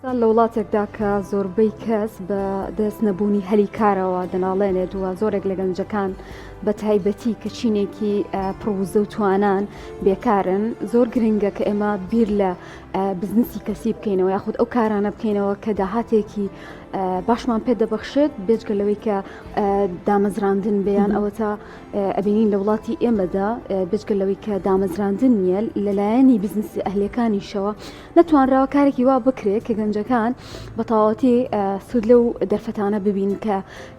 لە وڵاتێکدا کە زۆربەی کەس بە دەست نەبوونی هەلی کارەوە دەناڵێنێت و زۆرێک لە گەنجەکان بە تایبەتی کە چینێکی پرۆزە و توانان بێکارن زۆر گرنگە کە ئێمە بیر لە بزنسی کەسی بکەینەوە یاخود ئەو کارانە بکەینەوە کە داهاتێکی باشمان پێ دەبەخشێت بێجگە لەوەی کە دامەزراندن بەیان ئەوە تا ئەبینین لە وڵاتی ئێمەدا بێجگە لەوەی کە دامەزراندن نیە لەلایەنی بزنسی ئەهلەکانیشەوە نەتوانراوە کارێکی وا بکرێت کە گەنجەکان بە تەواوەتی سود لەو دەرفەتانە ببین کە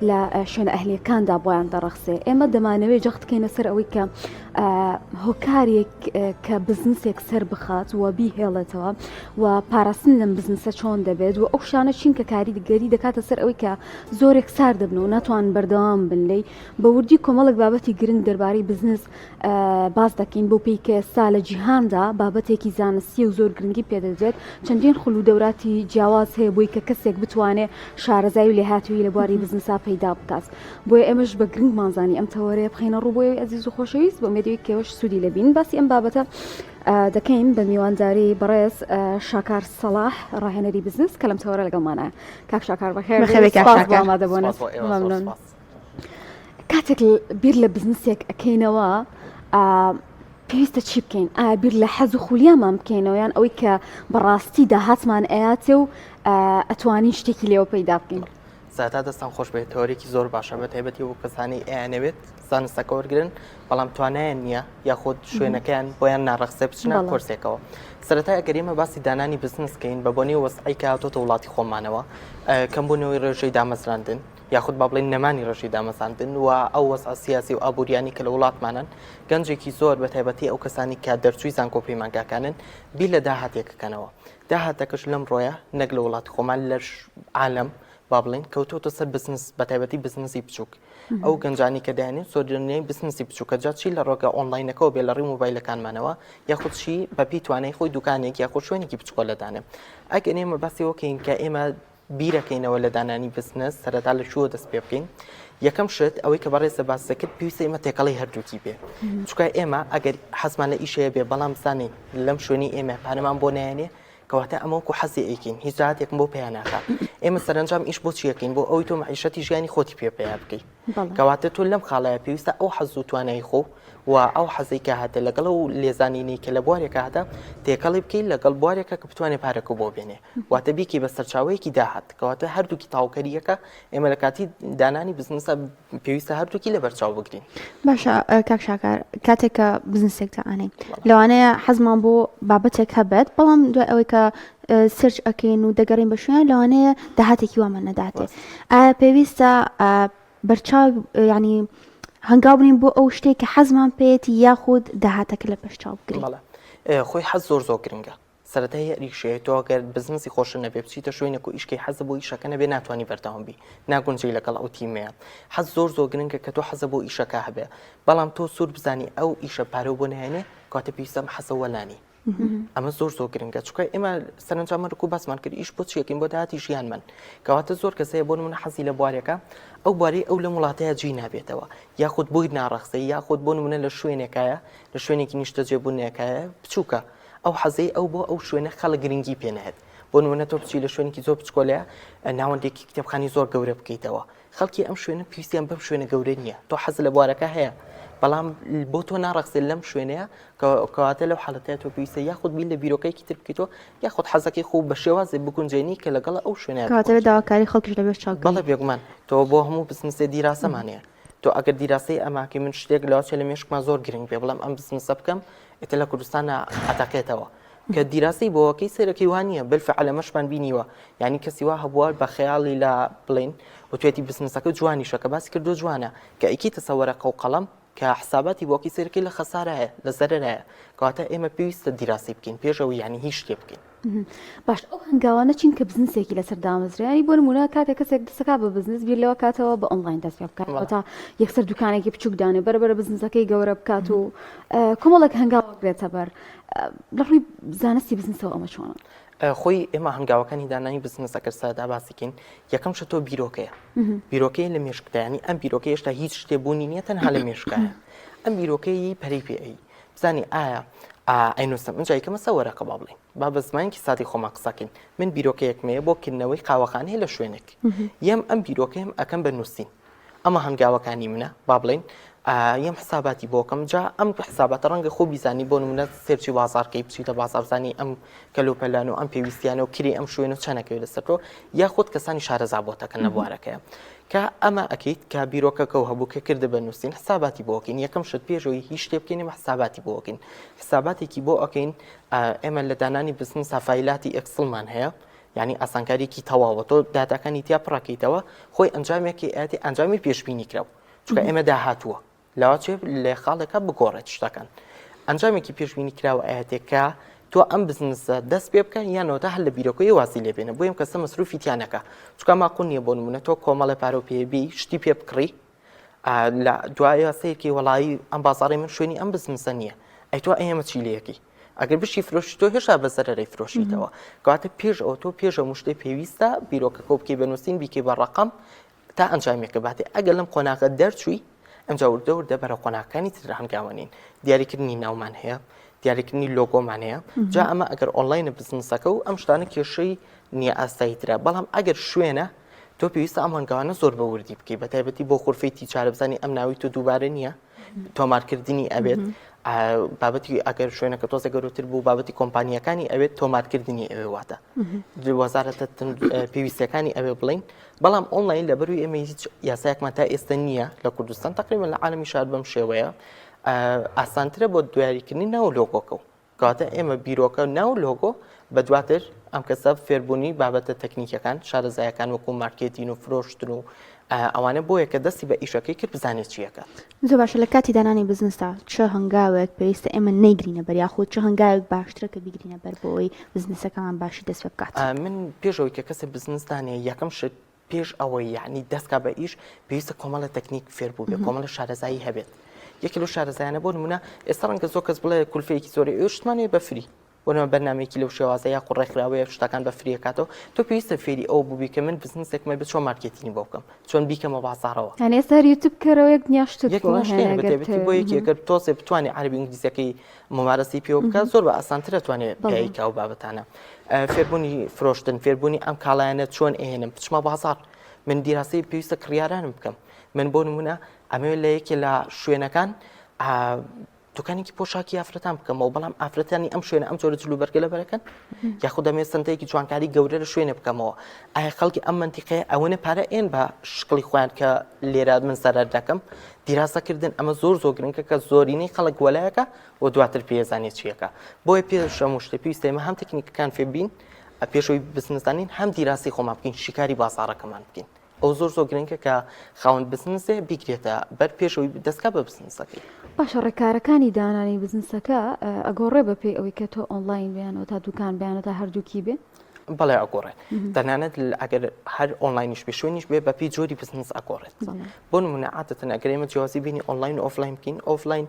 لە شوێنە ئەهلەکاندا بۆیان دەڕەخسێ ئێمە دەمانەوێت جەختکەینە سەر ئەوەی کە هۆکارێک کە بزنسێک سەر بخات و بیهێڵێتەوە و پاراستن لەم بزنسە چۆن دەبێت و ئەو شانە چین کە کاریگەری دەکاتە سەر ئەوەی کە زۆرێک سار دەبن و ناتوان بەردەوام بن لی بە وردی کۆمەڵک بابەتی گرنگ دەربارەی بزنس باز دەکەین بۆ پێی کە ئێستا لە جیهاندا بابەتێکی زانستی و زۆر گرنگی پێدەدرێت چەندین خول و دەوراتی جیاواز هەیە بۆی کە کەسێک بتوانێت شارەزای و لێهاتووی لە بواری بزنسا پەیدا بکات بۆیە ئێمەش بە گرنگمانزانی ئەم تەوەرەیە بخینە ڕووبۆی ئەزیز و خۆشەویست بۆ مێدەوەی کێوەش سوودی لەبین باسی ئەم بابەتە دەکەین بە میوانداری بەڕێز شاکار سەلاح ڕاهێنەری بزنس کە لەم تەوەرە لەگەڵمانە کاک شاکار بەخێر ئامادەبوونە مەمنون کاتێک بیر لە بزنسێک ئەکەینەوە پێویستە چی بکەین ئایا بیر لە حەز و خولیامان بکەینەوە یان ئەوەی کە بەڕاستی داهاتمان ئەیاتێ و ئەتوانین شتێکی لێوە پەیدا بکەین زیاتر دەستان خۆش بێت تەوەرێکی زۆر باشە بە تایبەتی بۆ کەسانی ئەیانەوێت زانستەکە وەرگرن بەڵام توانایان نییە یاخود شوێنەکەیان بۆیان ناڕەخسێ بچنە کۆرسێکەوە سەرەتا ئەگەر ئێمە باسی دانانی بزنسکەین بە بۆنی وەسعی کە هاتۆتە وڵاتی خۆمانەوە کەمبوونەوەی ڕێژەی دامەزراندن یاخود با بڵێن نەمانی ڕێژەی دامەزراندن و ئەو وەسع سیاسی و ئابوووریانی کە لە وڵاتمانن گەنجێکی زۆر بە تایبەتی ئەو کەسانی کە دەرچووی زانکۆپەیمانگاکانن بیر لە داهاتێکەکەنەوە داهاتەکەش لەم ڕۆیە نەک لە وڵاتی خۆمان لە عالەم با بڵێن کەوتۆتە سەر بزنس بە تایبەتی بزنسی بچووک ئەو گەنجانی کە دایانێت زۆرجانەی بزنسی بچووکە جا چی لە ڕۆگە ئۆنلاینەکەەوە بێ لە ڕێی مۆبایلەکانمانەوە یاخود چی بەپی توانای خۆی دوکانێک یاخود شوێنێکی بچکۆ لەدانێ ئەگەر ئێمە باسیەوەکەین کە ئێمە بیرەکەینەوە لە دانانی بزنس سەرەتا لە شووە دەست پێ بکەین یەکەم شت ئەوەی کە بەڕێزە باس دەکرد پێویستە ئێمە تێکەڵی هەردووکی بێ چونکە ئێمە ئەگەر حەزمان لە ئیشەیە بێ بەڵام بزانین لەم شوێنی ئێمە پارەمان بۆ نایەنێ کەواتە ئەمەوەکو حەزی ئەیکەین هیچ جاهاتێکم بۆ پێیان ناکات ئێمە سەرنجام ئیش بۆ چیەکەین بۆ ئەوەی تۆ معیشەتی ژیانی خۆتی پێ بکەیت کەواتە تۆ لەم خاڵایە پێویستە ئەو حەز و توانایی خۆ و ئەو حەزەی کە هاتە لەگەڵ و لێزانینی کە لە بوارێکە هاتە تێکەڵی بکەیت لەگەڵ بوارێکە کە بتوانێت پارەکە بۆ بێنێ واتە بیکی بە سەرچاوەیەکی داهات کەواتە هەردووکی تاوکەریەکە ئێمە لە کاتی دانانی بزنسە پێویستە هەردووکی لە بەرچاو بگرین باشە کاک شاکار کاتێککە بزنسێک داانێ لەوانەیە حەزمان بۆ بابەتێک هەبێت بەڵام دوای ئەوەی کە سرچ ئەکەین و دەگەڕین بە شوێن لەوانەیە داهاتێکی وامان نەداتێ پێویستە بەرچاو ینی هەنگاو بنین بۆ ئەو شتێک کە حەزمان پێێتی یاخود داهاتەکە لە پێشچاو بگرین خۆی حەز زۆر گرنگە سەرەتای ریشەیە تۆ ئەگەر بزنسی خۆش نەبێ بچیتە شوێنێک و ئیشکی حەزە بۆ ئیشەکە نەبێ ناتوانانی بەردەوام بی ناگونجی لەگەڵ ئەو تیمەیە حەز زۆر گرنگە کە تۆ حەزە بۆ ئیشەکە هەبێ بەڵام تۆ سوور بزانی ئەو ئیشە پارە بۆ نهێنێ کاتە پێویستە حەزەوە لانی ئەمە زۆر گرنگە چونکە ئێمە سەرنجام ڕکو باسمان کرد ئیش بۆ چیەکەین بۆ داهاتی ژیانمان کەواتە زۆر کەسەیە بۆ نمونە حەزی لە بوارێکە ئەو بواری ئەو لە وڵاتەیە جی نابێتەوە یاخود بۆی ناڕەخسە یاخود بۆ نمونە لە شوێنێکایە لە شوێنێکی نیشتەجێبوونێکایە بچووکە ئەو حەزەی ئەو بۆ ئەو شوێنە خەڵک گرنگی پێنەهێت بۆ نمونە تۆ بچی لە شوێنێکی زۆر بچکۆلەیە ناوەندێکی کتێبخانی زۆر گەورە بکەیتەوە خەڵکی ئەم شوێنە پێویستیان بەم شوێنە گەورە نییە تۆ حەز لە بوارەکە هەیە بەڵام بۆ تۆ ناڕەخسێت لەم شوێنەیە کەواتە لەو حاڵەتەیە تۆ پێویستە یاخود بیر لە بیرۆکەیەکی تر بکەیتەوە یاخود حەزەکەی خۆ بە شێوازێ بگونجێنی کە لەگەڵ ئەو شوێنەیە کەواتە داواکاری خەڵکیش لەبێ چاک بەڵێ بێگومان تۆ بۆ هەموو بزنسێ دیراسەمانەیە تۆ ئەگەر دیراسەی ئەماکە من شتێک لەواچێ لە مێشکمان زۆر گرنگ بێ بەڵام ئەم بزنسە بکەم ئێتە لە کوردستانە ئەتاقێتەوە کە دیراسی بۆەکەی سەرەکەی وانە بالفعل ئەمەشمان بینیوە یعنی کەسی وا هەبووە بە خەیاڵی لە بڵین و توێتی بزنسەکە جوانیشە کە باسی کردو جوانە کە ئەیکی تەسەوەرەقە و قەڵەم کە حساباتی بۆکی سەرەکەی لە خەسارەیە لە زەرەرایە کەواتە ئێمە پێویستە دیراسی بکەین پێشەوە یعنی هیچ شتێ بکەین باش ئەو هەنگاوانە چین کە بزنسێکی لەسەر دامەزرایانی بۆ نمونە کاتێک کەسێک دەسەکە بە بزنس بیر لەوە کاتەوە بە ئۆنلاین دەست پێ بکات تا یەکسەر دوکانێکی بچووک دانێ بەرەبەرە بزنسەکەی گەورە بکات و کۆمەڵێک هەنگاو بێتە بەر لە ڕووی زانستی بزنسەوە ئەمە چۆنە خۆی ئێمە هەنگاوەکانی دانانی بزنسەکە سادا باسیکەین یەکەم شتۆ بیرۆکەیە بیرۆکەی لە مێشکدایانی ئەم بیرۆکەی هێشتا هیچ شتێبوونی نییە تەنها لە مێشکایە ئەم بیرۆکەی پەرەی پێ بزانی ئایا ئەینوسم ئەنجای کەمە سەوەرەکە با بڵێن با بە زمانێکی سادی خۆمان قسەکەین من بیرۆکەیەکمەیە بۆ کردنەوەی قاوەخانەیە لە شوێنێک یەم ئەم بیرۆکەم ئەەکەم بە نووسین ئەمە هەنگاوەکانی منە با بڵین یەم حساباتی بۆکەم جا ئەم حساباتە ڕەنگە خۆ بیزانی بۆ نمونە سێرچی بازارکەی بچیتە بازارزانی ئەم کەلوپەلان و ئەم پێویستیانە و کری ئەم شوێن و چەنەکەوێت لەسەرۆ یا خۆت کەسانی شارەزا بۆتەکە نەبوارەکەیە کە ئەمە ئەکەیت کە بیرۆکەکە و هەبوو کە کردە بە نووسین حساباتی بۆکەین یەکەم شت پێشەوەی هیچ شتێ بکەین حساباتی بۆکەین حساباتێکی بۆ ئەەکەین ئێمە لە دانانی بزنس فایلاتی ئەکسڵمان هەیە یعنی ئاسانکاریکی تەواوە تۆ داتاکانی تیا پڕەکەیتەوە خۆی ئەنجامێکی ئاەتی ئەنجامی پێشبینی کراوە چونکە ئێمە داهاتووە لەوا چێ لێ خاڵێکە بگۆڕێت شتەکان ئەنجامێکی پێشبینی کراوە ئاەتێکە تۆ ئەم بزنسە دەست پێ بکەن یانەوەتا هەر لە بیرۆکەی وازی لێ بێنە بۆیم کەسە مەسروفی تیانەکە چکە ماقون نییە بۆ نمونە تۆ کۆمەڵی پارە و پێبی شتی پێ بکڕی لە دوایە سیرکی وڵایی ئەم بازاڕی من شوێنی ئەم بزنسە نییە ئەی تۆ ئەمە چی لەیەکی ئەگەر بشی فرۆشی تۆ هێشتا بەسەرەرەی فرۆشیتەوە کەواتە پێش ئەو تۆ پێشە مشتەی پێویستە بیرۆکەکە بکەی بە نووسین بیکەی بە ڕقم تا ئەنجامێکە باتێ ئەگەر لەم قۆناغە دەرچووی ئەمجا وردە بەرە قۆناغەکانی تر هەنگاوانین دیاریکردنی ناومان هەیە دیاریکردنی لۆگۆمان هەیە جا ئەمە ئەگەر ئۆنلاینە بزنسەکە و ئەم شتانە کێشەی نییە ئاستاییترە بەڵام ئەگەر شوێنە تۆ پێویستە ئەم هەنگاوانە زۆر بە وردی بکەی بە تایبەتی بۆ خوڕفەی تیجارە بزانی ئەم ناوی تۆ دووبارە نییە تۆمارکردنی ئەبێت بابەتی ئەگەر شوێنەکە تۆزە گەورەتر بوو بابەتی کۆمپانیەکانی ئەوێت تۆمارکردنی ئەوێ واتە وەزارەتە پێویستەکانی ئەوێ بڵین بەڵام ئۆنلاین لەبەروی ئێمە هیچ یاسایەکمان تا ئێستا نییە لە کوردستان تقریبا لە عالەمی شار بەم شێوەیە ئاسانترە بۆ دیاریکردنی ناو لۆگۆکە و کەواتە ئێمە بیرۆکە ناو لۆگۆ بە دواتر ئەم کەسە فێربوونی بابەتە تەکنیکەکان شارەزایەکان وەکو مارکێتین و فرۆشتن و ئەوانە بۆیە کە دەستی بە ئیشەکەی کرد بزانێت چیەکە زۆر باشە لە کاتی دانانی بزنستا چه هەنگاوێک پێویستە ئێمە نەیگرینە بەر یاخۆ چه هەنگاوێک باشترە کە بیگرینە بەر بۆی بزنسەکەمان باشی دەست پێ بکات من پێشەوەی کە کەسە بزنسدانێ یەکەم شت پێش ئەوەی یعنی دەستکا بە ئیش پێویستە کۆمەڵە تەکنیک فێر بوو بێ کۆمەڵە شارەزایی هەبێت یەکی لەو شارەزایانە بۆ نمونە ئێستا ڕەنگە زۆر کەس بڵێ کولفەیەکی زۆری ئێوە شتمانێ بە فری بۆنەوە بەرنامێکی لەو شێوازە یا قوڕێکخراوەیە شتەکان بە فریەکاتەوە تۆ پێویستە فێری ئەو بووبی کە من بزنسێکمە بێت چۆن مارکێتینی بۆ بکەم چۆن بیکەمە بازاڕەوە یعنی ئێستا یوتیوب کەرەوە یەک نیاشتت بۆ یەکێکە تۆسێ بتوانێت عەربی ئینگلیزیەکەی ممارەسی پێوە بکات زۆر بە ئاسانترە توانێت پیاکە و بابەتانە فێربوونی فرۆشتن فێربوونی ئەم کاڵایانە چۆن ئێنم بچمە بازار من دیراسی پێویستە کڕیارانم بکەم من بۆ نمونە ئەمەوێت لە یەکێ لە شوێنەکان دوکانێکی پۆشاکی ئافرەتان بکەمەوە بەڵام ئافرەتانی ئەم شوێنە ئەم جۆرە جلوبەرگە لە بەرەکەن یاخود دەمێت سنتەیەکی جوانکاری گەورە لە شوێنە بکەمەوە ئایا خەڵکی ئەم منتیقەیە ئەوەنە پارە ئێن بە شکڵی خۆیان کە لێرە من سەرەر دەکەم دیراسەکردن ئەمە زۆر گرنگە کە زۆرینەی خەڵک وەلایەکە و دواتر پێزانێت چیەکە بۆیە پێش هەموو شتێ پێویستە ئێمە هەم تەکنیکەکان فێبین پێشەوەی بزنسدانین هەم دیراسی خۆمان بکەین شیکاری بازاڕەکەمان بکەین ئەو زۆر گرنگە کە خاوەن بزنسێ بیگرێتە بەر پێشەوەی دەستکا بە بزنسەکەی باشە ڕێکارەکانی دانانی بزنسەکە ئەگۆڕێ بەپێی ئەوەی کە تۆ ئۆنلاین بیانەوە تا دوکان بیانە تا هەردووکی بێ بەڵێ ئەگۆڕێت تەنانەت ئەگەر هەر ئۆنلاینیش بێ شوێنیش بێ بەپی جۆری بزنس ئەگۆڕێت بۆ نمونە عادەتەن ئەگەر ئێمە جیازی بینی ئۆنلاین و ئۆفلاین بکەین ئۆفلاین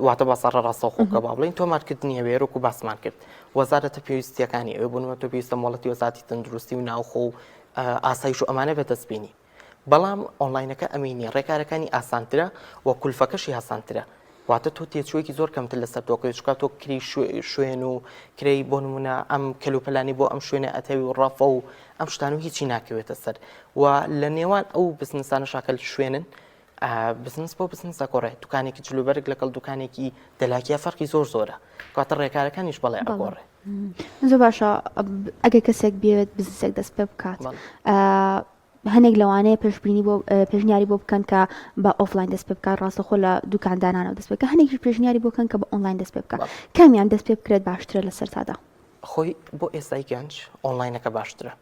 واتە بازاڕە ڕاستەوخۆکە با بڵین تۆمارکردنی هەبێ وەکو باسمان کرد وەزارەتە پێویستیەکانی ئەوێ بوونەوە تۆ پێویستە مۆڵەتی وەزارەتی تەندروستی و ناوخۆ و ئاسایش و ئەمانە بەدەستبینی بەڵام ئۆنلاینەکە ئەمینی ڕێکارەکانی ئاسانترە و کولفەکەشی هاسانترە واتە تۆ تێچوویەکی زۆر کەمتر لەسەر تۆکەی چکات تۆ کری شوێن و کری بۆ نمونە ئەم کەلوپەلانی بۆ ئەم شوێنە ئەتەوی و ڕەفە و ئەم شتان و هیچی ناکەوێتە سەر و لە نێوان ئەو بزنسانە شاکەل شوێنن بزنس بۆ بزنسە گۆڕێ دوکانێکی جلوبەرگ لەگەڵ دوکانێکی دەلاکیە فەرقی زۆرە کاتە ڕێکارەکانیش بەڵێ ئەگۆڕێ زۆر باشە ئەگەر کەسێک بێت بزنسێک دەست پێ بکات هەنێک لەوانەیە پێشنیاری بۆ بکەن کە بە ئۆفلاین دەست پێ بکات ڕاستەخۆ لە دوکاندانانەوە دەست پێکە هەنێکی پێشنیاری بۆ بکەن کە بە ئۆنلاین دەست پێ بکات کامیان دەست پێ بکرێت باشترە لە سەرتادا خۆی بۆ ئێستای گەنج ئۆنلاینەکە باشترە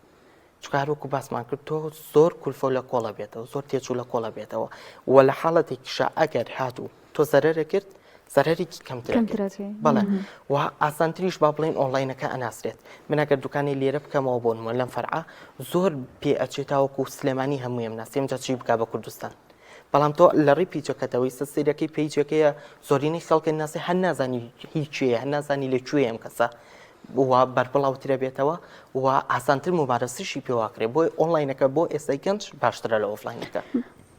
چکارۆکو باسمان کرد تۆ زۆر کولفە لە کۆڵە بێتەوە زۆر تێچوو لە کۆڵە بێتەوە و لە حاڵەتێکیشا ئەگەر هاتوو تۆ زەرەرە کرد زەرەرێکی کەمترە بەڵێ و ئاسانتریش با بڵێن ئۆنلاینەکە ئەناسرێت من ئەگەر دوکانی لێرە بکەمەوە بۆ نمونە لەم فەرعا زۆر پێ ئەچێتاوەکو سلێمانی هەموویەم ناسیم جا چی بکا بە کوردستان بەڵام تۆ لە ڕێی پیچەکەتەوەی سەرەکەی پیجەکەیە زۆرینەی خەڵکی ناسی هەر نازانی هیچیە هەر نازانی لەکوێ ئەم کەسە و بەربڵاوترە بێتەوە و ئاسانتر ممارەسەشی پێواکرێ بۆی ئۆنلاینەکە بۆ ئێستای گەنج باشترە لە ئۆفلاینەکە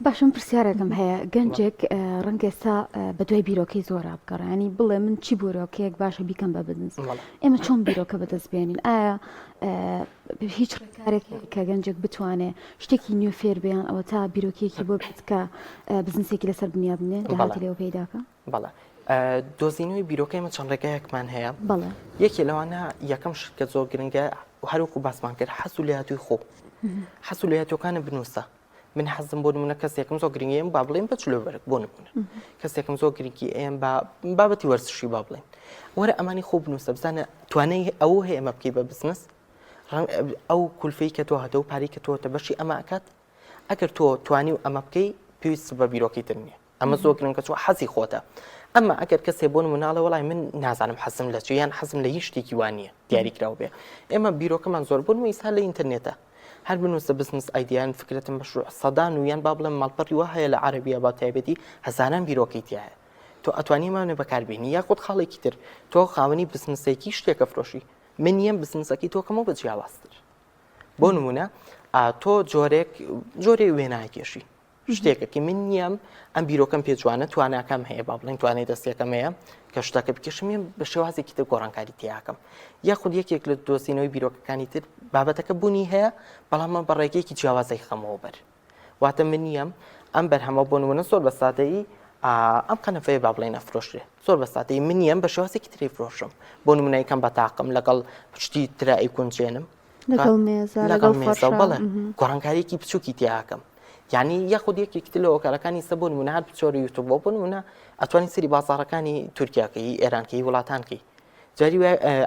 باشم پرسیارێکم هەیە گەنجێک ڕەنگە ئێستا بە دوای بیرۆکەی زۆرا بگەڕێنی بڵێ من چی بیرۆکەیەک باشە بیکەم بە بزنس ئێمە چۆن بیرۆکە بەدەست بێنین ئایا هیچ ڕێکارێک کە گەنجێک بتوانێت شتێکی نوێ فێر بێیان ئەوە تا بیرۆکیەکی بۆ بێت کە بزنسێکی لەسەر بنیا بنێ داهاتی لێو پێداکە بەڵێ دۆزینەوەی بیرۆکەی من چەند ڕێگایەکمان هەیە بەڵێ یەکی لەوانە یەکەم شتکە زۆر گرنگە هەروەکو باسمان کرد حەسوو لە هاتووی خۆ حەسوو لە هاتووەکانە بنووسە من حەزم بۆ نمونە کەسێکم زۆر گرنگی ئێم با بڵێن بە چلۆبەرێک بۆ نمونە کەسێکم زۆر گرنگی ئێم بابەتی وەرزشی با بڵێن وەرە ئەمانی خۆ بنووسە بزانە توانای ئەوە هەیە ئەمە بکەی بە بزنس ئەو کولفەی کە تۆ هاتە و پارەی کە تۆتە بەشی ئەمە ئەکات ئەگەر تۆ توانی و ئەمە بکەی پێویست بە بیرۆکەی تر نییە ئەمە زۆر گرنگە چوە حەزی خۆتە ئەمە ئەگەر کەسێ بۆ نموناڵە وڵای من نازانم حەزم لە چ یان حەزم لە هیچ شتێکی وانە دیاریکراو بێ ئێمە بیرۆکەمان زۆر بوون و ئیسا لە ئینتەرنێتە هەر بنووسە بزنس ئایدیان فکرەتم مەشروع سەدان و یان با بڵێم ماڵپەڕی وا هەیە لە عەرەبیە با تایبەتی هەزاران بیرۆکەی تایە تۆ ئەتوانی مانە بەکاربێنی یاخود خاڵێکی تر تۆ خاوەنی بزنسێکی شتێکە فرۆشی من نیەم بزنسەکەی تۆکەمەوە بە جیاوازتر بۆ نمونە تۆ جۆرێ وێناکێشی شتێکەکە من نیەم ئەم بیرۆکەم پێ جوانە تواناکەم هەیە با بڵێن توانای دەستێکەم هەیە کە شتەکە بکێشم بە شێوازێکی تر گۆڕانکاری تیاکەم یاخود یەکێک لە دۆزینەوەی بیرۆکەکانی تر بابەتەکە بوونی هەیە بەڵام من بە ڕێگەیەکی جیاوازەی خەمەوە بەر واتە من نیەم ئەم بەرهەمە بۆ نمونە زۆر بە سادەیی ئەم قەنەفەیە با بڵێن ئەفرۆشرێ زۆر بە سادەیی من نیەم بە شێوازێکی تری فرۆشم بۆ نمونە یەکەم بە تاقم لەگەڵ پشتی ترا ئەیکونجێنم لەگەڵ مێزە بەڵێ گۆڕانکاریەکی بچووکی تیاکەم یعنی یاخود یەکێکی لە هۆکارەکانی سە بۆ نمونە هەر بچۆری یوتوب بۆ نمونە ئەتوانی سری بازاڕەکانی تورکیاکەی ئێرانکەی وڵاتانکەی جاری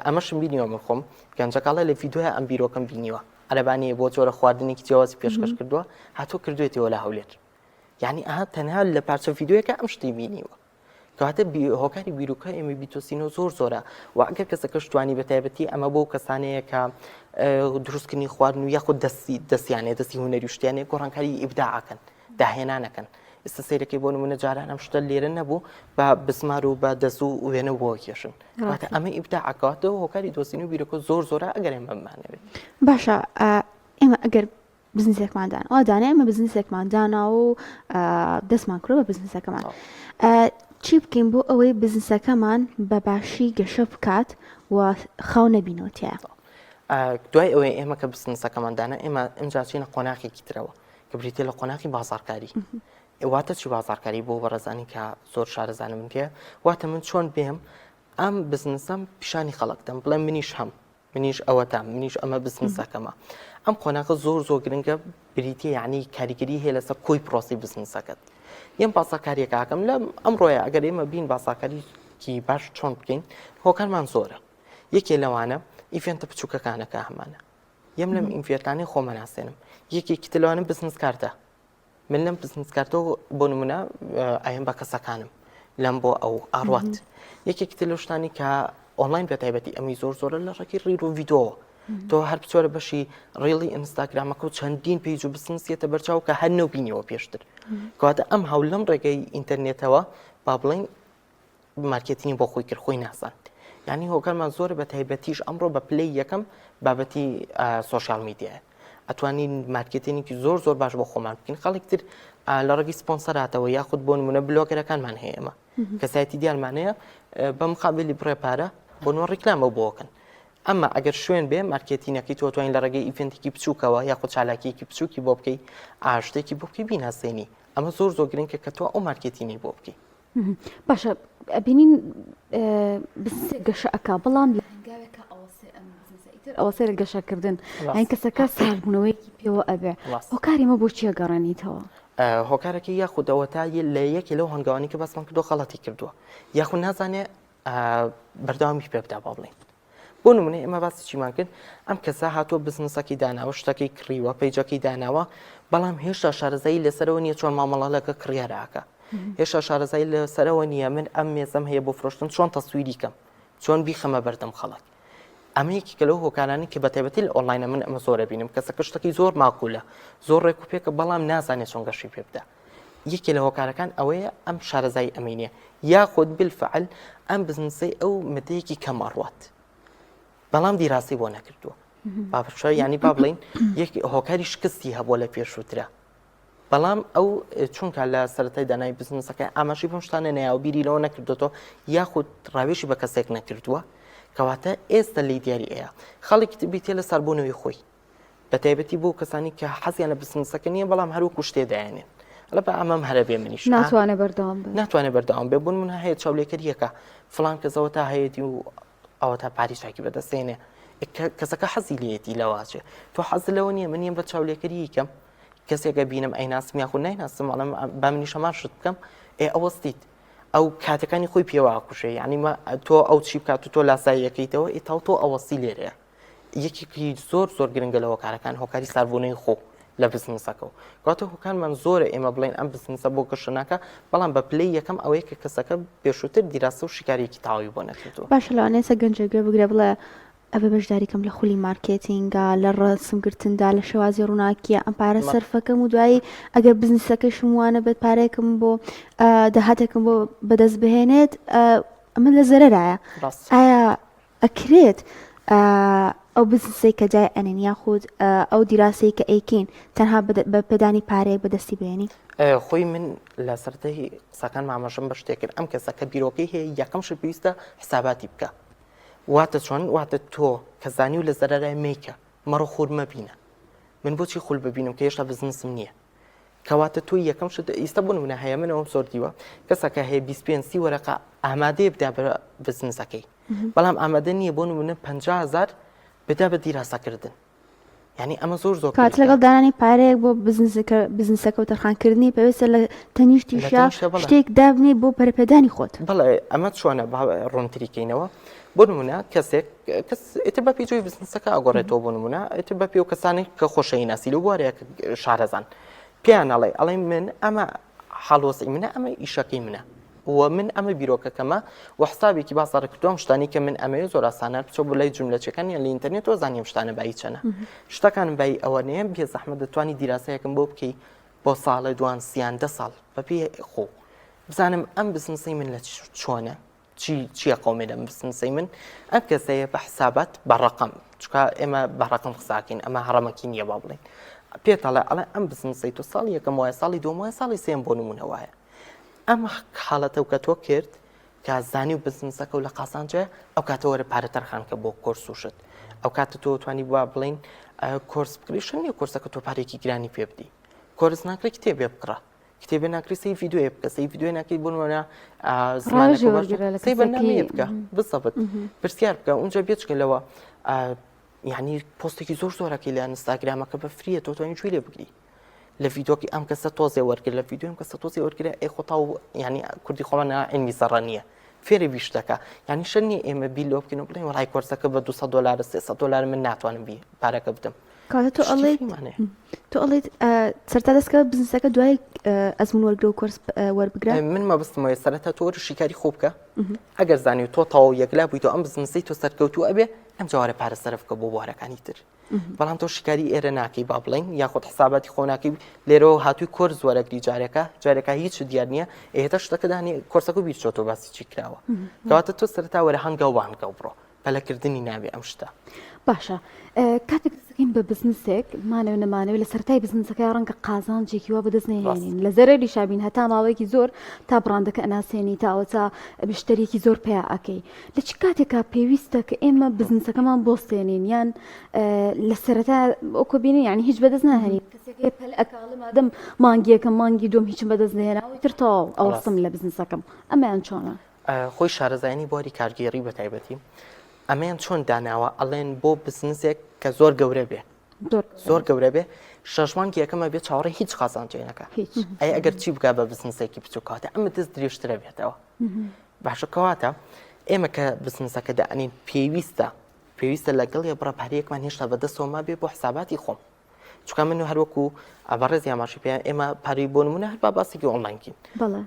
ئەمەشم بینیوە من خۆم گەنجەکەڵە لە ڤیدۆە ئەم بیرۆکەم بینیوە عەرەبانیە بۆ جۆرە خواردنێکی جیاوازی پێشکەش کردووە هاتۆ کردوێتەوە لە هەولێر یعنی ئەها تەنها لە پارچە ڤیدۆیەکە ئەم شتی بینیوە کەواتە هۆکاری بیرۆکە ئێمە بیتۆسینۆ زۆرە و ئەگەر کەسەکەش توانی بە تایبەتی ئەمە بۆ کەسانەیە کە دروستکردنی خواردن و یاخود دەستیانێ دەستی هونەری و شتیانێ گۆڕانکاری ئیبداعەکەن داهێنانەکەن ئێستا سەیرەکەی بۆ نمونە جاران ئەم شتە لێرە نەبوو بە بسمار و بە دەست و وێنە بۆ کێشن کەواتە ئەمە ئیبداعەکەواتەوە هۆکاری دۆزینی و بیرۆکە زۆرە ئەگەر ئێمە بمانەوێت باشە ئێمە ئەگەر بزنسێکماندان ئەودانێ ئەمە بزنسێکماندانا و دەستمان کرۆ بە بزنسەکەمان چی بکەین بۆ ئەوەی بزنسەکەمان بە باشی گەشە بکات و خاو نەبینەوەتیە دوای ئەوەی ئێمە کە بزنسەکەماندانە ئێمە ئەمجاچینە قۆناغێکی ترەوە کە بریتێ لە قۆناغی بازارکاری واتە چی بازارکاری بۆ بەڕێزانی کە زۆر شارەزانم من پێ واتە من چۆن بێم ئەم بزنسەم پیشانی خەڵکدەم بڵێ منیش هەم منیش ئەوەتام منیش ئەمە بزنسەکەمە ئەم قۆناغە زۆر گرنگە بریتێ یعنی کاریگەری هەیە لەسەر کۆی پرۆسی بزنسەکەت یەم باساکاریەکەکەم لە ئەمڕۆیە ئەگەر ئێمە بین باساکاریکی باش چۆن بکەین هۆکارمان زۆرە یەکێ لەوانە ئیڤێنتە بچووکەکانەکە هەمانە یەم لەم ئینڤێتانەی خۆمە ناسێنم یەکێکی تلوانم بزنس کارتە من لەم بزنس کارتەوە بۆ نمونە ئایم بە کەسەکانم لەم بۆ ئەو ئاڕوات یەکێکی تر لە شتانی کە ئۆنلاین بە تایبەتی ئەمی زۆرە لە ڕێکی ڕیر و ڤیدۆ تۆ هەر بچۆرە بەشی ڕێڵی ئینستاگرامەکە و چەندین پێیج و بزنسیەتە بەرچاو کە هەر نەو بینیەوە پێشتر کەواتە ئەم هەوڵ لەم ڕێگەی ئینتەرنێتەوە با بڵێن مارکێتینی بۆ خۆی کرد خۆی ناسان یعنی هۆکارمان زۆر بە تایبەتیش ئەمڕۆ بە پلەی یەکەم بابەتی سۆشیال میدیایە ئەتوانین مارکێتینێکی زۆر باش بۆ خۆمان بکەین خەڵک تر لە ڕێگەی سپۆنسەراتەوە یاخود بۆ نمونە بلۆگەرەکانمان هەیە ئێمە کە سایتی دیارمانەیە بە مقابلی بڕێ پارە بۆ نوۆ ڕیکلامە بۆکەن ئەمە ئەگەر شوێن بێ مارکێتینەکەی تۆ توانین لە ڕێگەی ئیڤێنتێکی بچووکەوە یاخود چالاکیەکی بچووکی بۆ بکەی ئاشتێکی بۆ بکەی بیناسێنی ئەمە زۆر گرنگە کە تۆ ئەو مارکێتینی بۆ بکەی باشە ئەبینین بزنسێ گەشە ئەکا بەڵام لە هەنگاوێکە ئەوە سێرە گەشەکردن ئەین کەسەکە سالبوونەوەیکی پێوە ئەبێ هۆکاری مە بۆ چیە گەڕانیتەوە هۆکارەکەی یاخود ئەوەتا لە یەکی لەو هەنگاوانی کە باسمان کردو خەڵەتی کردووە یاخود نازانێ بەردەوامی پێ بدا با بڵێن بۆ نمونە ئێمە باسی چیمان کرد ئەم کەسە هاتووە بزنسەکەی داناوە شتەکەی کڕیوە پەیجەکەی داناوە بەڵام هێشتا شارەزایی لەسەرەوە نییە چۆن مامەڵەکە کڕیارەکە هێشتا شارەزایی لەسەرەوە نییە من ئەم مێزەم هەیە بۆ فرۆشتن چۆن تەسویری کەم چۆن بیخەمە بەردەم خەڵک ئەمە یەکی کە لەو هۆکارانی کە بەتایبەتی لە ئۆنلاینە من ئەمە زۆرە بینم کەسەکە شتێکی زۆر ماقولە زۆر ڕێک و پێکە بەڵام نازانێت چۆن گەشی پێ بدە یەکی لە هۆکارەکان ئەوەیە ئەم شارەزایی ئەمینە یاخود بالفعل ئەم بزنسەی ئەو مدەیەکی کەمەڕوات بەڵام دیراسی بۆ نەکردووە بابشە ینی با بڵین یەک هۆکاری شکستی هەبووە لە پێشووترە بەڵام ئەو چونکە لە سەرەتای دانای بزنسەکە ئاماژی بەم شتانە نەیە و بیریەوە نەکردوێتەوە یاخود ڕاوێژی بە کەسێک نەکردووە کەواتە ئێستا لی دیاری ئەیە خەڵکی بیتێ لە سەربوونەوەی خۆی بە تایبەتی بۆ کەسانی کە حەزیان لە بزنسەکە نییە بەڵام هەروەکو شتێ دایانێن لە بە ئەمەم هەرە بێ منیش ناتوانێت بەردەوام ناتوانێت بەردەوام بێ بوون من هەیە چاولێکەریەکە فلان کەسەوە تا هەیەی و ئەوە تا پاریشاکی بەدەستێنێ کەسەکە حەزی لێتی لەواچێ تۆ حەز لەوە نییە منیە بە چاولێکەری کەم کەسێکە بینم ئەیناسم یاخود نایناسم ئەڵم با منیش هەمان شت بکەم ئەوەستیت ئەو کاتەکانی خۆی پێواکوشێ یعنی تۆ ئەو چی بکات و تۆ لاساییەکەیتەوە ئێتا تۆ ئەوەستی لێرەیە یەکێکی زۆر گرنگە لەوە کارەکان هۆکاری ساربوونەی خۆ لە بزنسەکەەوە کاتە هۆکانمان زۆرە ئێمە بڵێن ئەم بزنسە بۆ گەشتناکە بەڵام بە پلەی یەکەم ئەوەیە کە کەسەکە پێشووتر دیراسە و شیکارێکی تاوی بۆ نەکردووە باشە لەوانەیە گەنجێگە بگرێ بڵێ ئەبێ بەشداریکەم لە خولی مارکێتینگا لە ڕەسمگرتندا لە شێوازی ڕووناکیە ئەم پارە سەرفەکەم و دوایی ئەگەر بزنسەکەشم وانە بێت پارەیەکم بۆ داهاتێکم بۆ بەدەست بهێنێت ئەمە لە زەرەرایە ئایا ئەکرێت ئەو بزنسەی کە جای ئەنێن یاخود ئەو دیراسەی کە ئەیکین تەنها بە پێدانی پارەیەک بەدەستی بێنی خۆی من لە سەرەتای قسەکان مامەژم بە شتێکرد ئەم کەسەکە بیرۆکەی هەیە یەکەم شت پێویستە حساباتی بکە واتە چۆن واتە تۆ کە زانی و لە زەرەرای میکە مەڕۆ خۆر مەبینە من بۆچی خول ببینم کە هێشتا بزنسم نییە کەواتە تۆ یەکەم شت ئێستا بوون منە هەیە منەوەم زۆر دیوە کەسەکە هەیە 25 وەرەقە ئامادەیە بدا بە بزنسەکەی بەڵام ئامادە نییە بۆ نمونە 50,000 بدا بە دیراسەکردن یعنی ئەمە زۆر کات لەگەڵ دانانی پارەیەک بۆ بزنسەکە و تەرخانکردنی پێویستە لە تەنیشتیشە شتێک دابنێ بۆ پەرپێدانی خۆت بەڵێ ئەمە چۆنە ڕۆنتریکەینەوە بۆ نمونە کەسێک ئێتر بە پێجۆی بزنسەکە ئەگۆڕێتەوە بۆ نمونە ئێتر بە پێ و کەسانی کە خۆشەی ناسی لە بوارەیە شارەزان پێیان ئەڵێ من ئەمە حاڵۆسی منە ئەمە ئیشەکەی منە و من ئەمە بیرۆکەکەمە و حسابێکی باسەڕ کردوم شتانی کە من ئەمەیە زۆر ئاسانە بچۆ بۆ لای جملەچەکانی لە ئینتەرنێت و زانیم شتانە بای چەنە شتەکانم بای ئەوە نەیە بێ زەحمەت دەتوانی دیراسەیەکم بۆ بکەی بۆ ساڵە دوان سیان 10 ساڵ بەپێ خۆ بزانم ئەم بزنسەی من لە چۆنە چیە قومێ لەم بزنسەی من ئەم کەسەیە بە حسابات بە ڕقم چکە ئێمە بە ڕقم قساکەین ئەمە هەڕەمەکی نییە با بڵێن پێتەڵێ ئەڵێ ئەم بزنسەی تۆ ساڵی یەکەم وایە ساڵی دوم وایە ساڵی سێم بۆ نمونە وایە ئەم حاڵەتە و کە تۆ کرد کە زانی و بزنسەکە و لە قاسانجێ ئەو کاتە وەرە پارە تەرخانکە بۆ کۆرس و شت ئەو کاتە تۆ توانی بووە بڵین کۆرس بکریشن نیە کۆرسەکە تۆ پارێکی گرانی پێ بدی کۆرس ناکرێ کتێبێ بکڕە کتێبێ ناکری سی ڤیدیۆ بکە سی ڤیدیۆ ناکەی بۆنەوە سی بەرنامەیە بکە بسەبت پرسیار بکە اونجا بێچکەلەوە یعنی پۆستێکی زۆرەکەی لە ئینستاگرامەکە بە فریە تۆ توانی گوێ لێ بگری لە ڤیدۆکی ئەم کەسە تۆزێ وەرگرت لە ڤیدۆم کەسە تۆزێ وەرگرە ئەی خۆتا و ینی کوردی خۆمانە علمی زەڕەنیە فێری ویشتەکە ینی شەر نییە ئێمە بیل لۆ بکەین و بڵێن وەڵای کۆرسەکە بە $200 $300 من ناتوانم بی پارەکە بدەم کاتە تۆ ئەڵێت سەرتا دەستکە بزنسەکە دوای ئەزمون وەرگرە و کۆرس وەربگرە من مەبستمەوەی سەرەتا تۆ شیکاری خۆ بکە ئەگەر زانی و تۆ تەواو یەکلا بوویت و ئەم بزنسەی تۆ سەرکەوتوو ئەبێ ئەم جوارە پارە سەرف بکە بۆ بوارەکانی تر بەڵام تۆ شیکاری ئێرە ناکەی با بڵین یاخود حساباتی خۆ ناکەی لێرەوە هاتووی کۆرس وەرەگری جارێکە هیچ دیار نییە ئێتا شتەکەدانی کۆرسەکە و بیرچۆ تۆ باسی چی کراوە کەواتە تۆ سەرەتا وەرە هەنگە و وانگە و بڕۆ پەلەکردنی نابێ ئەم شتە باشە کاتێک دەستەکەین بە بزنسێک مانەوە نەمانەوە لە سەرای بزنسەکە ڕەنگە قازانجێکی وا بەدەست نهێنین لە زەرەری شابین هەتا ماوەیەکی زۆر تا بڕاندەکە ئەناسێنی تاوە تا بشتەرێکی زۆر پێیا ئەەکەی لە چ کاتێکا پێویستە کە ئێمە بزنسەکەمان بۆستێنین یان لە سەرەتا ئۆکۆ بینین یعنی هیچ بەدەست ناهێنین کەسێک پەل ئەکاڵم ئادەم مانگیەکەم مانگی دۆم هیچم بەدەست نهێناوەی تر تەواو ئەوەستم لە بزنسەکەم ئەمەیان چۆنە خۆی شارەزایانی بواری کارگێڕی بە تایبەتی ئەمەیان چۆن داناوە ئەڵێن بۆ بزنسێک کە زۆر گەورە بێ زۆر گەورە بێ شەژمانکی یەکەمە بێت چاوەڕێ هیچ قازانجێنەکە ئەی ئەگەر چی بگا بە بزنسێکی بچووکاتە ئەمە دەست درێژترە بێتەوە باشە کەواتە ئێمە کە بزنسەکە دەئەنین پێویستە لەگەڵ یە بڕەپارەیەکمان هێشتا بەدەستەوە ما بێ بۆ حساباتی خۆم چکە من هەروەکو بەڕێز یاماشی پێیان ئێمە پارەی بۆ نمونە هەر باسێکی ئۆنلاینکین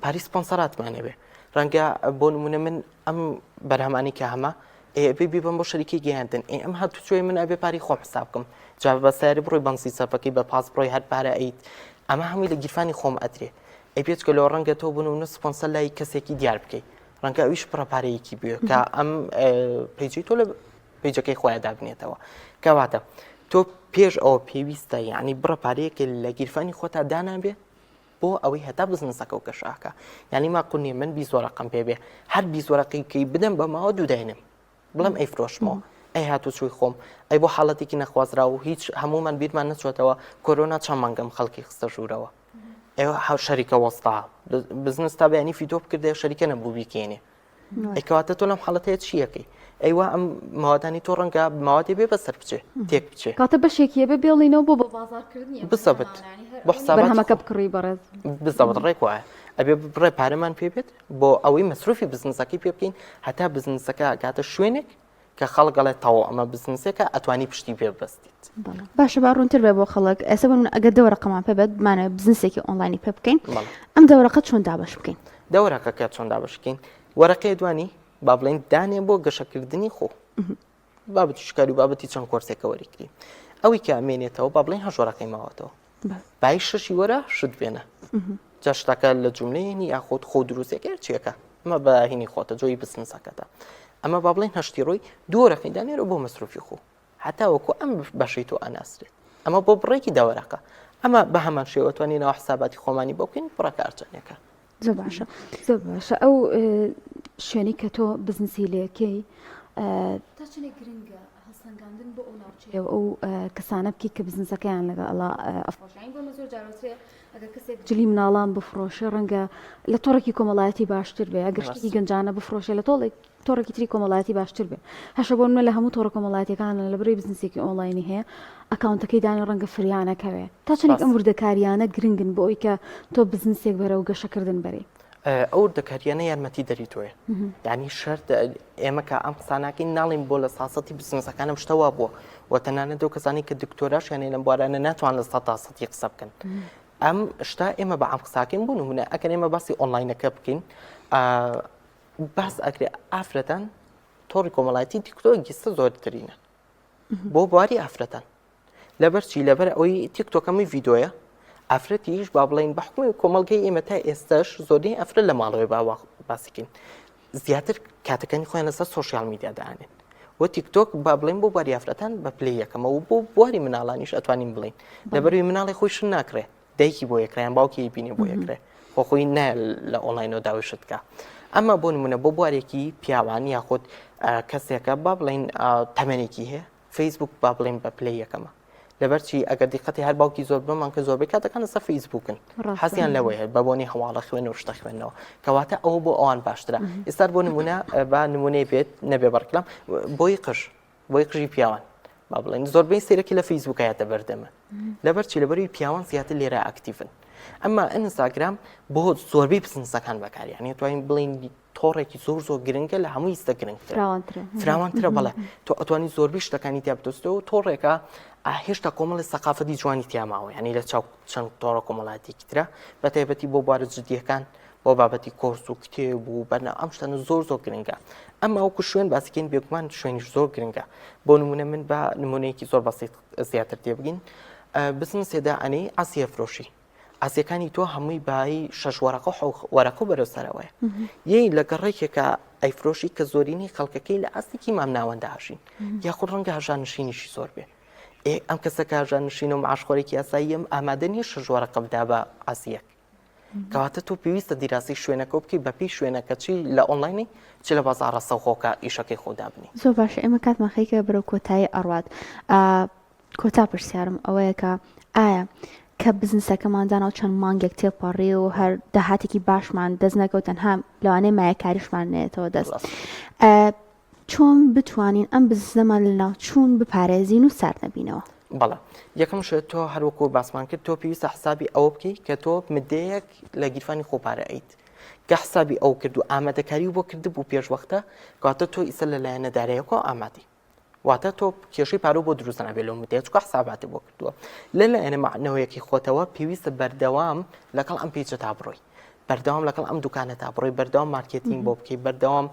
پاری سپۆنسەراتمانێ بێ ڕەنگە بۆ نمونە من ئەم بەرهەمانی کە هەمە بێ بم بۆ شەریکی گەیاندن ئەم هاتوچۆی من ئەبێ پاری خۆم حساب بکەم جا بە ساری بڕۆی بانسی سەرفەکەی بە پاس بڕۆی هەر پارە ئەیت ئەمە هەمووی لە گیرفانی خۆم ئەدرێ ئەبێت کە لەوە ڕەنگە تۆ بنەوە سپۆنسەر لای کەسێکی دیار بکەیت ڕەنگە ئەویش پڕەپارەیەکی بووە کە ئەم پیجی تۆ لە پیجەکەی خۆیان دابنێتەوە کەواتە تۆ پێش ئەوە پێویستە یعنی بڕەپارەیەکە لە گیرفانی خۆتا دانابێ بۆ ئەوەی هەتا بزنسەکە و گەشاکە یعنی ما قونی من 20 وەرەقەم پێ بێ هەر 20 وەرەقەی بدەم بە ماوە دووداینم بڵم ئەی فرۆشمەوە ئەی هاتو چووی خۆم ئەی بۆ حاڵەتێکی نەخوازرا و هیچ هەمومان بیرمان نەچێتەوە کۆرۆنا چەند مانگەم خەڵکی خستە ژوورەوە ئێوە شەریکە وەستا بزنس تا بەیانی ڤیدیۆ بکردێ شەریکە نەبوو بیکێنێ ئەیکەواتە تۆ لەم حاڵەتەیە چیەکەی ئەیوە ئەم ماوەدانی تۆ ڕەنگە ماوەتی بێ بەسەر بچێ تێک بچێ کاتە بەشێکیە بە بێڵینەوە بۆ بە بازارکردنی بسەبت بۆ حسابات بەرهەمەکە بکڕی بەڕێز بزەبت ڕێک وایە ئەبێ بڕێ پارەمان پێ بێت بۆ ئەوەی مەسروفی بزنسەکەی پێ بکەین هەتا بزنسەکە گاتە شوێنێک کە خەڵک گەڵێت تەواو ئەمە بزنسێکە ئەتوانی پشتی پێ ببەستیت باشە با ڕوونتر بێ بۆ خەڵک ئێستا بن ئەگەر دەوەڕقەمان پێ بێت بمانە بزنسێکی ئۆنلاینی پێ بکەین ئەم دەوەڕقە چۆن دابش بکەین دەوەڕەکە چۆن دابش بکەین وەرەقەی دوانی با بڵێن دانێ بۆ گەشەکردنی خۆ بابەتی شکاری و بابەتی چەند کۆرسێکە وەریگری ئەوی کە ئەمێنێتەوە با بڵێن هەژۆڕەکەی ماوەتەوە بای شەشی وەرە شت بێنە جا شتەکە لە جوملەیەنی یاخۆت خۆ دروستێکە چیەکە ئەمە بەهینی خۆتە جۆی بزنسەکەتە ئەمە با بڵێن هەشتی ڕۆی دووەرەکەی دانێرە بۆ مەسروفی خۆ هەتا وەکو ئەم بەشەی تۆ ئەناسرێت ئەمە بۆ بڕێکی داوەرەکە ئەمە بە هەمان شێوەتوانینەوە حساباتی خۆمانی بۆ بکەین پڕەکارچەنێکە زۆر باشە زۆر باشە ئەو شوێنی کە تۆ بزنسی لەکەی تا چنێک گرنگە هەڵسەنگاندن بۆ ئەو ناوچەیە ئەو کەسانە بکەی کە بزنسەکەیان لەگە ئەڵا ئەفرۆشین بۆ زۆر جارەتێ ئەگەر کەسێک جلی مناڵان بفرۆشە ڕەنگە لە تۆڕێکی کۆمەڵایەتی باشتر بێ ئەگەر شتێکی گەنجانە بفرۆشە لە تۆڕێکی تری کۆمەڵایەتی باشتر بێ هەشە بۆ لە هەموو تۆڕە کۆمەڵایەتەکان لە بەرەی بزنسێکی ئۆنلاینی هەیە ئەکاونتەکەی دانی ڕەنگە فریانەکەوێ تا چنێک ئەم وردەکاریانە گرنگن بۆ ئەوی کە تۆ بزنسێک بەرە و گەشەکردن بەرەی ئەو دەکاریانە یارمەتی دەریتۆیە یعنی شەرت ئێمە کە ئەم قساناکەی ناڵین بۆ لە ساسەتی بزنسەکانم شتەوە بووە و تەنانەت دەو کەسانی کە دکتۆراش یانێ لەم بوارانە ناتوان لە 100% قسە بکەن ئەم شتا ئێمە بە ئەم قساکەین بوون نمونە ئەگەر ئێمە باسی ئۆنلاینەکە بکەین باس ئەکرێ ئافرەتان تۆڕی کۆمەڵایەتی تیکتۆک گیستە زۆرترینە بۆ بواری ئافرەتان لەبەرچی لەبەر ئەوەی تیکتۆکەمی ڤیدۆیە ئافرەتیش با بڵین بە حکومی کۆمەلگەی ئێمە تا ئێستاش زۆربەی ئەفرەت لە ماڵەوەی باسیکەین زیاتر کاتەکانی خۆیان لەسەر سۆشیال میدیا داهێنن و تیکتۆک با بڵین بۆ بواری ئافرەتان بە پلەی یەکەمە و بۆ بواری مناڵانیش ئەتوانین بڵین لەبەروی مناڵی خۆی شن ناکرێ دایکی بۆ یەکرایان باوکی بینێ بۆ یەکرێ خۆ خۆی نە لە ئۆنلاینەوە داوای شت بکە ئەمە بۆ نمونە بۆ بوارێکی پیاوان یاخود کەسێکە با بڵین تەمەنێکی هەیە فەیسبوک با بڵین بە پلەی یەکەمە لەبەرچی ئەگەر دیقەتی هەر باوکی زۆر بمان کە زۆربەی کاتەکان لەسەر فەیسبوکن حەزیان لەوەی هەیە بە بۆنی هەواڵە خوێن و شتە خوێندنەوە کەواتە ئەوە بۆ ئەوان باشترە ئێستا بۆ نمونە با نمونەی بێت نەبێ بەڕکلام بۆی قژی پیاوان با بڵین زۆربەی سیرەکی لە فەیسبوک هەیەتە بەردەمە لەبەرچی لەبەروی پیاوان زیاتر لێرە ئاکتیڤن ئەمما ئینستاگرام بۆ زۆربەی بزنسەکان بەکاریان توانین بڵین تۆڕێکی زۆر گرنگە لە هەمووی ئیستا گرنگترە فراوانترە بەڵێ تۆ ئەتوانی زۆربەی شتەکانی تیا بتۆستەوە تۆڕێکە هێشتا کۆمەڵی سەقافەتی جوانی تیاماوە ینی لە چاو چەند تۆڕە کۆمەڵاتێکی ترە بە تایبەتی بۆ بوارە جدیەکان بۆ بابەتی کۆرس و کتێب و بەرنا ئەم شتانە زۆر گرنگە ئەمما وەکو شوێن باسیکەین بێگومان شوێنیش زۆر گرنگە بۆ نمونە من بە نمونەیەکی زۆر بەسیط زیاتر تێبگین بزنسێدا ئەنەی ئاسیە فرۆشی ئاسیەکانی تۆ هەمووی بای 6 وەرەقە بەرەو سەرەوەیە یەی لە گەڕێکێکە ئەیفرۆشی کە زۆرینەی خەڵکەکەی لە ئاستێکی مام ناوەندە هاشین یاخود ڕەنگە هەژانشینیشی زۆر بێ ئەم کەسەکە هەژانشین و معاشخۆرێکی یاسایی ئەم ئامادە نییە 6 وەرەقە بدا بە ئاسیەک کەواتە تۆ پێویستە دیراسی شوێنەکە بکەی بەپی شوێنەکە چی لە ئۆنلاینی چ لە بازاڕە سەوخۆکە ئیشەکەی خۆدا بنی زۆر باشە ئێمە کاتمان خەیکە بەرەو کۆتایی ئەڕوات کۆتا پرسیارم ئەوەیە کە ئایا کە بزنسەکەماندانەوە چەند مانگێک تێپەڕێ و هەر داهاتێکی باشمان دەست نەکەوت تەنها لەوانەیە مایەکاریشمان نێتەوە دەست چۆن بتوانین ئەم بزنسەمان لەناو چوون بپارێزین و سەر نەبینەوە بەڵێ یەکەم شت تۆ هەروەکو باسمان کرد تۆ پێویستە حسابی ئەوە بکەیت کە تۆ مدەیەک لە گیرفانی خۆپارە ئەیت کە حسابی ئەو کرد و ئامادەکاری بۆ کرد بوو پێشوەختە کەواتە تۆ ئیسە لەلایەنە دارایەکەوە ئامادەی واتە تۆ کێشەی پارۆ بۆ دروست نابێت لەو مدەیە چکە حساباتی بۆ کردووە لەلایەنە معنەوەیەکی خۆتەوە پێویستە بەردەوام لەگەڵ ئەم پێیجە تا بڕۆی بەردەوام لەگەڵ ئەم دوکانە تا بڕۆی بەردەوام مارکێتینگ بۆ بکەی بەردەوام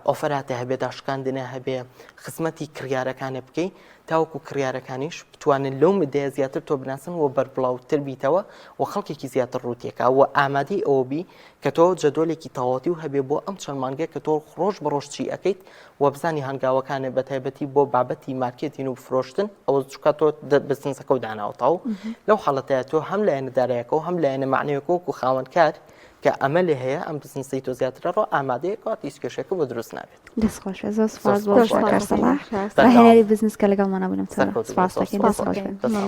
ئۆفەراتە هەبێ داشکاندنە هەبێ خزمەتی کڕیارەکانە بکەی تاوەکو کڕیارەکانیش بتوانن لەو مدەیە زیاتر تۆ بناسن و بەربڵاوتر بیتەوە و خەڵکێکی زیاتر ڕوتێکە و ئامادەی ئەوە بی کە تۆ جەدۆلێکی تەواوەتی و هەبێ بۆ ئەم چەند مانگە کە تۆ ڕۆژ بە ڕۆژ چی ئەەکەیت و بزانی هەنگاوەکانە بە تایبەتی بۆ بابەتی مارکێتین و فرۆشتن ئەوە چکە تۆ بزنسەکە و داناوتەوە لەو حاڵەتەیە تۆ هەم لایەنە دارایەکە و هەم لایەنە معنەیەکە و خاوەنکار کە ئەمە لێ هەیە ئەم بزنسی تۆ زیاترە ڕۆ ئامادەیەکەوە تیسکێشەکە بۆ دروست نابێت. دەستخۆشە زۆر سپاس بۆ هێنەری بزنس کە لەگەڵمانە بوونم سپاس دەکەین.